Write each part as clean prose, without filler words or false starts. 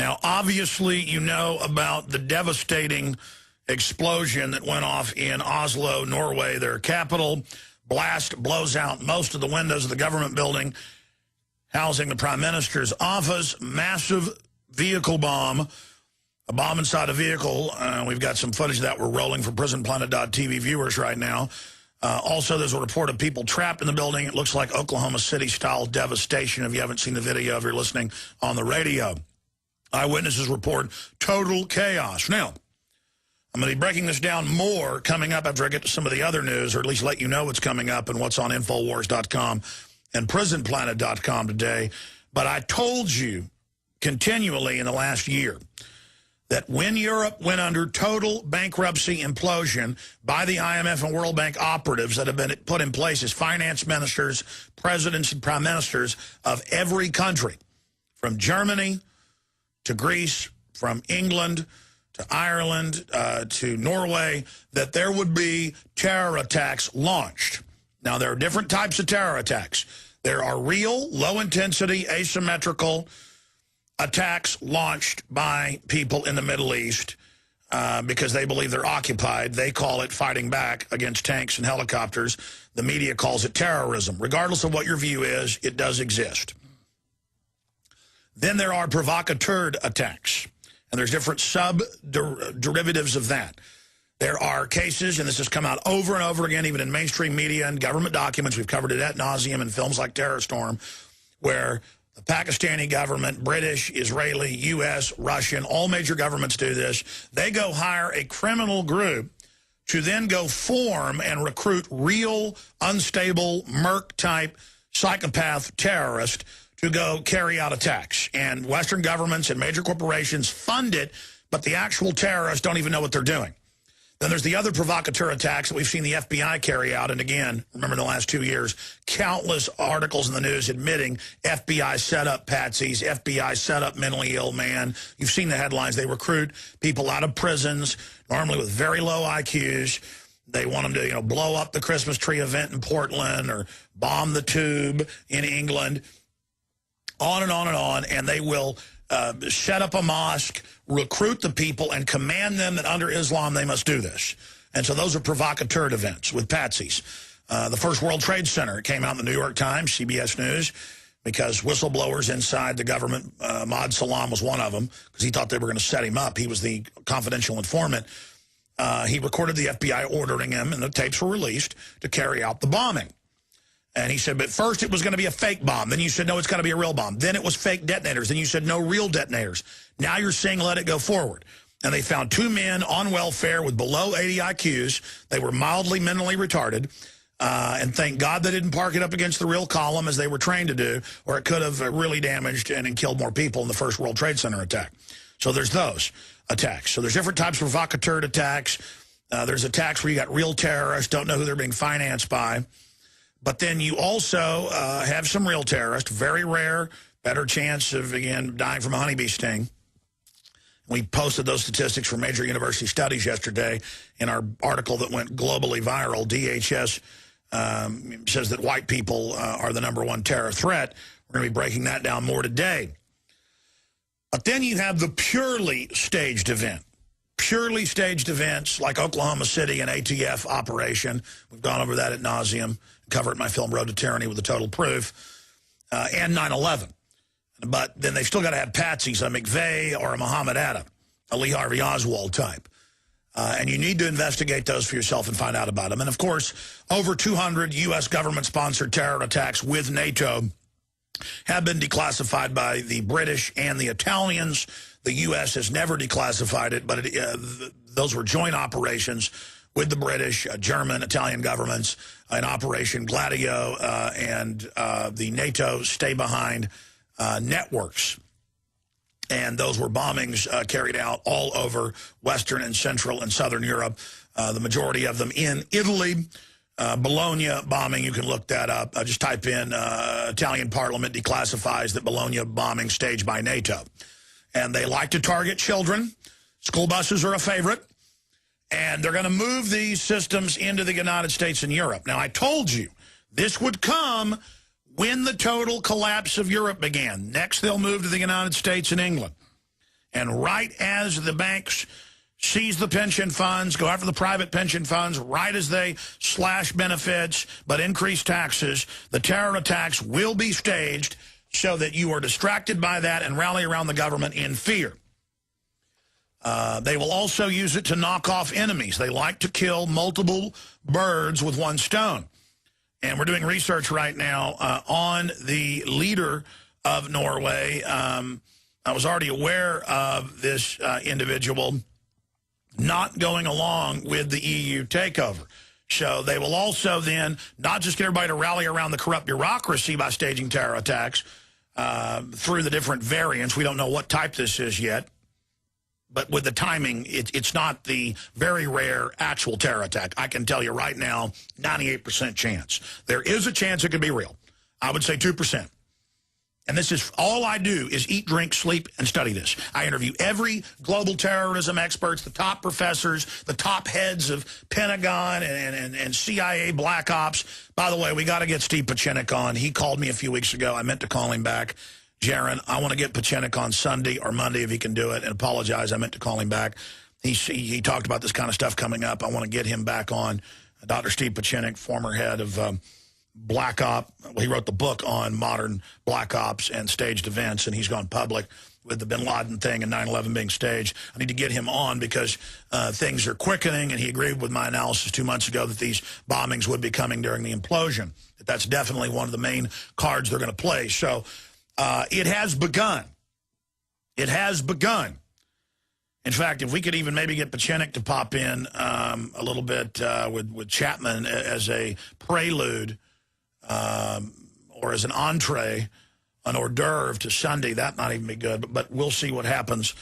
Now, obviously, you know about the devastating explosion that went off in Oslo, Norway, their capital. Blast blows out most of the windows of the government building housing the prime minister's office. Massive vehicle bomb, a bomb inside a vehicle. We've got some footage of that we're rolling for PrisonPlanet.tv viewers right now. Also, there's a report of people trapped in the building. It looks like Oklahoma City-style devastation. If you haven't seen the video, if you're listening on the radio. Eyewitnesses report total chaos. Now, I'm going to be breaking this down more coming up after I get to some of the other news, or at least let you know what's coming up and what's on Infowars.com and PrisonPlanet.com today. But I told you continually in the last year that when Europe went under total bankruptcy implosion by the IMF and World Bank operatives that have been put in place as finance ministers, presidents, and prime ministers of every country, from Germany to Greece, from England to Ireland to Norway, that there would be terror attacks launched. Now, there are different types of terror attacks. There are real, low-intensity, asymmetrical attacks launched by people in the Middle East because they believe they're occupied. They call it fighting back against tanks and helicopters. The media calls it terrorism. Regardless of what your view is, it does exist. Then there are provocateur attacks, and there's different sub-derivatives of that. There are cases, and this has come out over and over again, even in mainstream media and government documents. We've covered it ad nauseum in films like Terror Storm, where the Pakistani government, British, Israeli, U.S., Russian, all major governments do this. They go hire a criminal group to then go form and recruit real, unstable, merc-type psychopath terrorists to go carry out attacks. And Western governments and major corporations fund it, but the actual terrorists don't even know what they're doing. Then there's the other provocateur attacks that we've seen the FBI carry out. And again, remember in the last 2 years, countless articles in the news admitting FBI set up patsies, FBI set up mentally ill man. You've seen the headlines. They recruit people out of prisons, normally with very low IQs. They want them to, blow up the Christmas tree event in Portland or bomb the Tube in England. On and on and on, and they will set up a mosque, recruit the people, and command them that under Islam they must do this. And so those are provocateur events with patsies. The first World Trade Center came out in the New York Times, CBS News, because whistleblowers inside the government, Maad Salam was one of them, because he thought they were going to set him up. He was the confidential informant. He recorded the FBI ordering him, and the tapes were released to carry out the bombing. And he said, but first it was going to be a fake bomb. Then you said, no, it's going to be a real bomb. Then it was fake detonators. Then you said, no, real detonators. Now you're saying, let it go forward. And they found 2 men on welfare with below 80 IQs. They were mildly mentally retarded. And thank God they didn't park it up against the real column as they were trained to do, or it could have really damaged and killed more people in the first World Trade Center attack. So there's those attacks. So there's different types of provocateur attacks. There's attacks where you got real terrorists, don't know who they're being financed by. But then you also have some real terrorists, very rare, better chance of, again, dying from a honeybee sting. We posted those statistics from major university studies yesterday in our article that went globally viral. DHS says that white people are the #1 terror threat. We're going to be breaking that down more today. But then you have the purely staged event. Purely staged events like Oklahoma City and ATF operation. We've gone over that ad nauseum. Cover it in my film Road to Tyranny with the total proof, and 9/11. But then they've still got to have patsies, a McVeigh or a Muhammad Atta, a Lee Harvey Oswald type. And you need to investigate those for yourself and find out about them. And, of course, over 200 U.S. government-sponsored terror attacks with NATO have been declassified by the British and the Italians. The U.S. has never declassified it, but those were joint operations with the British, German, Italian governments in Operation Gladio and the NATO stay-behind networks. And those were bombings carried out all over Western and Central and Southern Europe, the majority of them in Italy. Bologna bombing, you can look that up. Just type in Italian Parliament declassifies that Bologna bombing staged by NATO. And they like to target children. School buses are a favorite. And they're going to move these systems into the United States and Europe. Now, I told you this would come when the total collapse of Europe began. Next, they'll move to the United States and England. And right as the banks seize the pension funds, go after the private pension funds, right as they slash benefits but increase taxes, the terror attacks will be staged so that you are distracted by that and rally around the government in fear. They will also use it to knock off enemies. They like to kill multiple birds with one stone. And we're doing research right now on the leader of Norway. I was already aware of this individual not going along with the EU takeover. So they will also then not just get everybody to rally around the corrupt bureaucracy by staging terror attacks through the different variants. We don't know what type this is yet. But with the timing, it's not the very rare actual terror attack. I can tell you right now, 98% chance. There is a chance it could be real. I would say 2%. And this is all I do is eat, drink, sleep, and study this. I interview every global terrorism experts, the top professors, the top heads of Pentagon and CIA Black Ops. By the way, we got to get Steve Pachinik on. He called me a few weeks ago. I meant to call him back. Jaron, I want to get Pachinik on Sunday or Monday if he can do it, and apologize. I meant to call him back. He talked about this kind of stuff coming up. I want to get him back on. Dr. Steve Pachinik, former head of Black Op. Well, he wrote the book on modern Black Ops and staged events, and he's gone public with the bin Laden thing and 9/11 being staged. I need to get him on because things are quickening, and he agreed with my analysis 2 months ago that these bombings would be coming during the implosion. That's definitely one of the main cards they're going to play. So it has begun. It has begun. In fact, if we could even maybe get Pachinik to pop in a little bit with Chapman as a prelude or as an entree, an hors d'oeuvre to Sunday, that might even be good. But we'll see what happens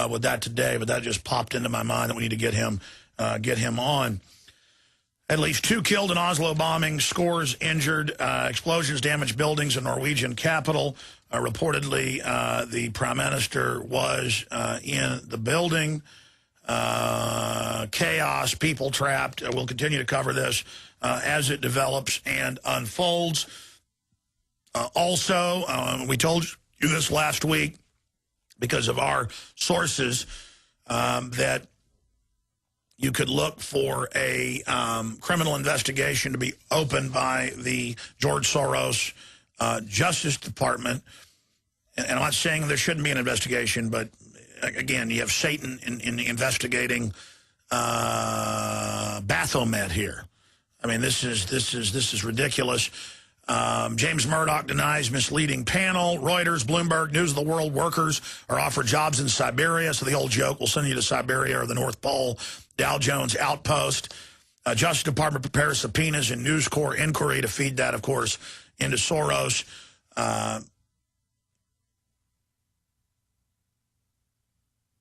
with that today. But that just popped into my mind that we need to get him on. At least 2 killed in Oslo bombing, scores injured, explosions damaged buildings in Norwegian capital. Reportedly, the Prime Minister was in the building. Chaos, people trapped. We'll continue to cover this as it develops and unfolds. Also, we told you this last week because of our sources that you could look for a criminal investigation to be opened by the George Soros Justice Department. And I'm not saying there shouldn't be an investigation, but again, you have Satan in investigating Baphomet here. I mean, this is ridiculous. James Murdoch denies misleading panel. Reuters, Bloomberg, News of the World workers are offered jobs in Siberia. So the old joke, we'll send you to Siberia or the North Pole. Dow Jones outpost. Justice Department prepares subpoenas and News Corps inquiry to feed that, of course, into Soros.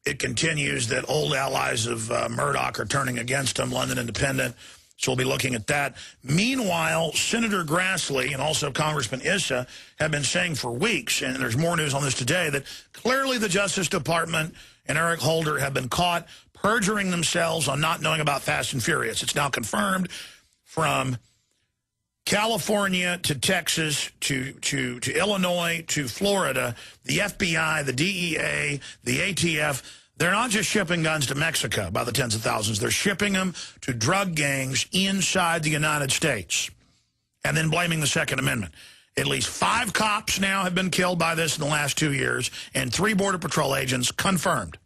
It continues that old allies of Murdoch are turning against him, London Independent. So we'll be looking at that. Meanwhile, Senator Grassley and also Congressman Issa have been saying for weeks, and there's more news on this today, that clearly the Justice Department and Eric Holder have been caught perjuring themselves on not knowing about Fast and Furious. It's now confirmed from California to Texas to Illinois to Florida, the FBI, the DEA, the ATF, they're not just shipping guns to Mexico by the tens of thousands. They're shipping them to drug gangs inside the United States and then blaming the Second Amendment. At least 5 cops now have been killed by this in the last 2 years, and 3 Border Patrol agents confirmed.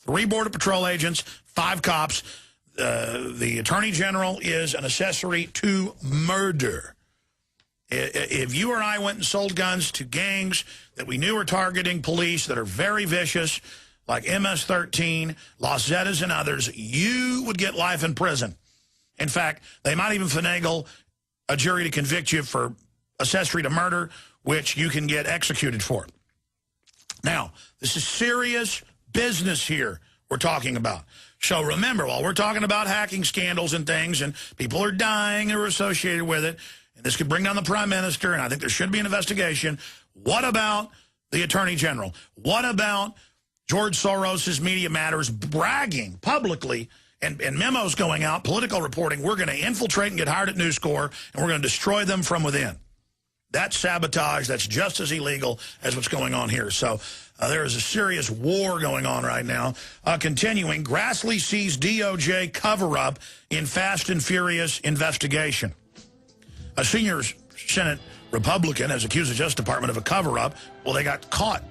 3 Border Patrol agents, 5 cops. The Attorney General is an accessory to murder. If you or I went and sold guns to gangs that we knew were targeting police that are very vicious, like MS-13, Los Zetas, and others, you would get life in prison. In fact, they might even finagle a jury to convict you for accessory to murder, which you can get executed for. Now, this is serious business here we're talking about. So remember, while we're talking about hacking scandals and things, and people are dying who are associated with it, and this could bring down the Prime Minister, and I think there should be an investigation, what about the Attorney General? What about George Soros' Media Matters bragging publicly and memos going out, political reporting, we're going to infiltrate and get hired at News Corps, and we're going to destroy them from within. That's sabotage. That's just as illegal as what's going on here. So there is a serious war going on right now. Continuing, Grassley sees DOJ cover-up in Fast and Furious investigation. A senior Senate Republican has accused the Justice Department of a cover-up. Well, they got caught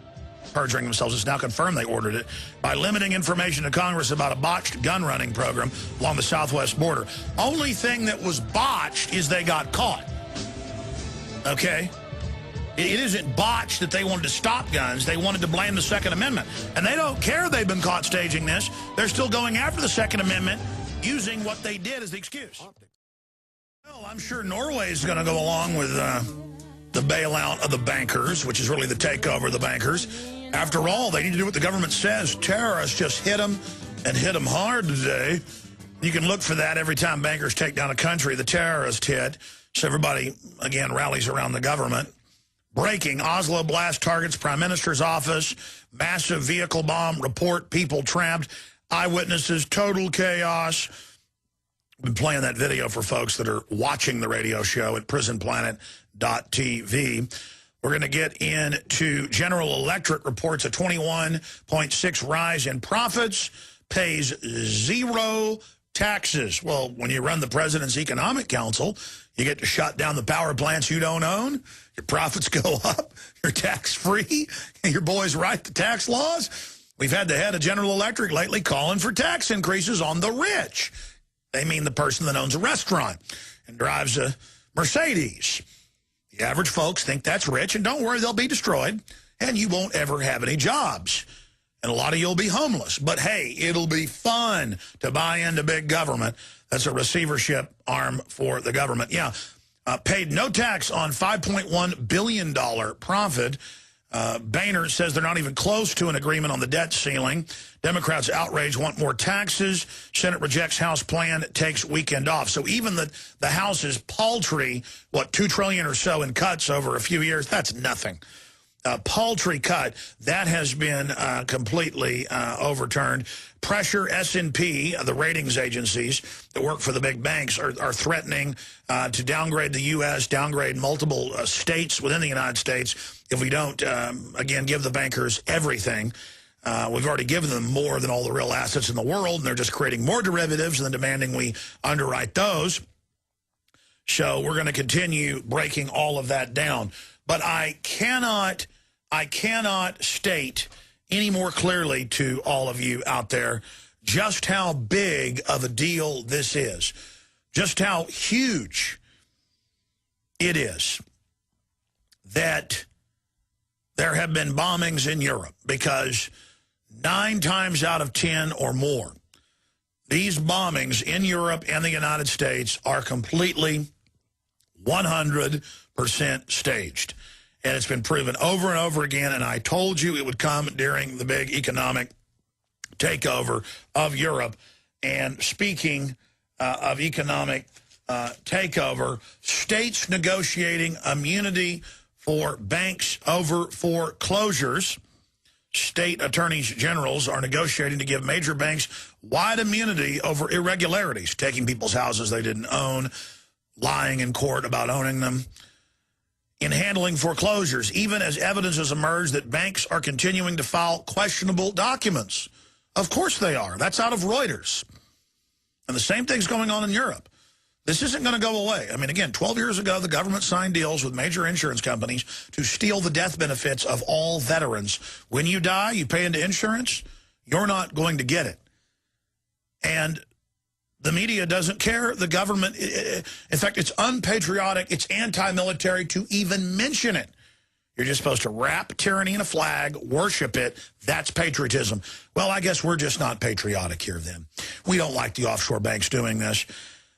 perjuring themselves. It's now confirmed they ordered it by limiting information to Congress about a botched gun-running program along the southwest border. Only thing that was botched is they got caught. Okay? It isn't botched that they wanted to stop guns. They wanted to blame the Second Amendment. And they don't care they've been caught staging this. They're still going after the Second Amendment using what they did as the excuse. Well, I'm sure Norway is going to go along with the bailout of the bankers, which is really the takeover of the bankers. After all, they need to do what the government says. Terrorists just hit them and hit them hard today. You can look for that every time bankers take down a country, the terrorist hit. So everybody, again, rallies around the government. Breaking, Oslo blast targets Prime Minister's office. Massive vehicle bomb report, people trapped. Eyewitnesses, total chaos. I've been playing that video for folks that are watching the radio show at prisonplanet.tv. We're going to get into General Electric reports a 21.6 rise in profits, pays zero taxes. Well, when you run the President's Economic Council, you get to shut down the power plants you don't own. Your profits go up. You're tax-free. Your boys write the tax laws. We've had the head of General Electric lately calling for tax increases on the rich. They mean the person that owns a restaurant and drives a Mercedes. The average folks think that's rich, and don't worry, they'll be destroyed, and you won't ever have any jobs. And a lot of you will be homeless. But, hey, it'll be fun to buy into big government. That's a receivership arm for the government. Yeah, paid no tax on $5.1 billion profit. Boehner says they're not even close to an agreement on the debt ceiling. Democrats outraged, want more taxes. Senate rejects House plan, takes weekend off. So even the House's paltry, what, $2 trillion or so in cuts over a few years, that's nothing. Paltry cut, that has been completely overturned. Pressure, S&P, the ratings agencies that work for the big banks, are threatening to downgrade the U.S., downgrade multiple states within the United States if we don't, again, give the bankers everything. We've already given them more than all the real assets in the world, and they're just creating more derivatives and then demanding we underwrite those. So we're going to continue breaking all of that down. But I cannot state any more clearly to all of you out there just how big of a deal this is, just how huge it is that there have been bombings in Europe, because 9 times out of 10 or more, these bombings in Europe and the United States are completely 100% staged. And it's been proven over and over again, and I told you it would come during the big economic takeover of Europe. And speaking of economic takeover, states negotiating immunity for banks over foreclosures. State attorneys generals are negotiating to give major banks wide immunity over irregularities, taking people's houses they didn't own, lying in court about owning them, in handling foreclosures, even as evidence has emerged that banks are continuing to file questionable documents. Of course they are. That's out of Reuters. And the same thing's going on in Europe. This isn't going to go away. I mean, again, 12 years ago, the government signed deals with major insurance companies to steal the death benefits of all veterans. When you die, you pay into insurance, you're not going to get it. And the media doesn't care. The government, in fact, it's unpatriotic, it's anti-military to even mention it. You're just supposed to wrap tyranny in a flag, worship it. That's patriotism. Well, I guess we're just not patriotic here then. We don't like the offshore banks doing this.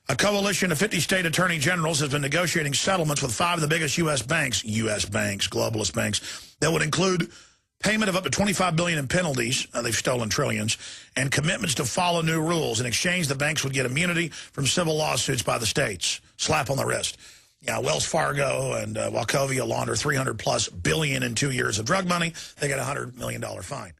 A coalition of 50 state attorney generals has been negotiating settlements with 5 of the biggest U.S. banks, globalist banks, that would include payment of up to $25 billion in penalties, they've stolen trillions, and commitments to follow new rules. In exchange, the banks would get immunity from civil lawsuits by the states. Slap on the wrist. Yeah, Wells Fargo and Wachovia launder $300+ billion in 2 years of drug money. They get a $100 million fine.